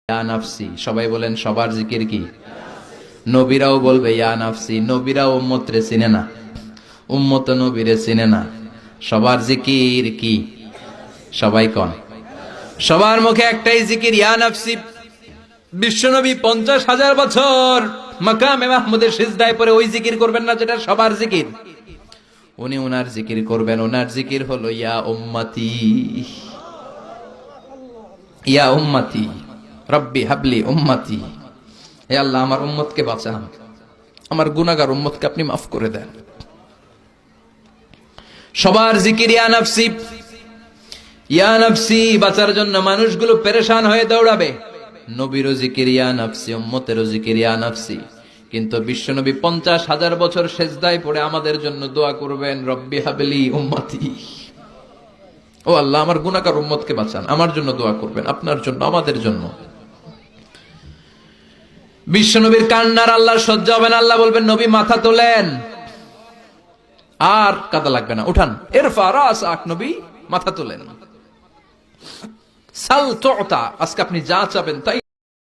ইয়া নাফসি, সবাই বলেন সবার জিকির কি? নবীরাও বলবে ইয়া নাফসি। নবীরাও উম্মতরে চিনে না, উম্মত নবীরে চিনে না। সবার জিকির কি? সবাই কোন? সবার মুখে একটাই জিকির, ইয়া নাফসি। বিশ্বনবী 50,000 বছর মাকামে মাহমুদের সিজদায় পড়ে ওই জিকির করবেন না যেটা সবার জিকির। উনি ওনার জিকির করবেন। ওনার জিকির হলো ইয়া উম্মতি, ইয়া উম্মতি রব্বি হাবলি উম্মতি। হে আল্লাহ, আমার উম্মতকে বাঁচান, আমার গুনাহগার উম্মতকে আপনি মাফ করে দেন। সবার জিকির ইয়া নাফসি। ইয়া নাফসি বাঁচার জন্য মানুষগুলো পেরেশান হয়ে দৌড়াবে। নবীরও জিকির ইয়া নাফসি, উম্মতেরও জিকির ইয়া নাফসি। কিন্তু বিশ্বনবী 50,000 বছর সেজদায় পড়ে আমাদের জন্য দোয়া করবেন, রব্বি হাবলি উম্মতি। ও আল্লাহ, আমার গুনাহগার উম্মতকে বাঁচান, আমার জন্য দোয়া করবেন, আপনার জন্য, আমাদের জন্য। বিশ্বনবীর কান্নার আল্লাহর সহ্য হবে না। আল্লাহ বলবেন, নবী মাথা তোলেন, আর কাদা লাগবে না, উঠান। ইরফা রাসাক, নবী মাথা তোলেন। সাল তুতা, আজকে আপনি যা চাবেন তাই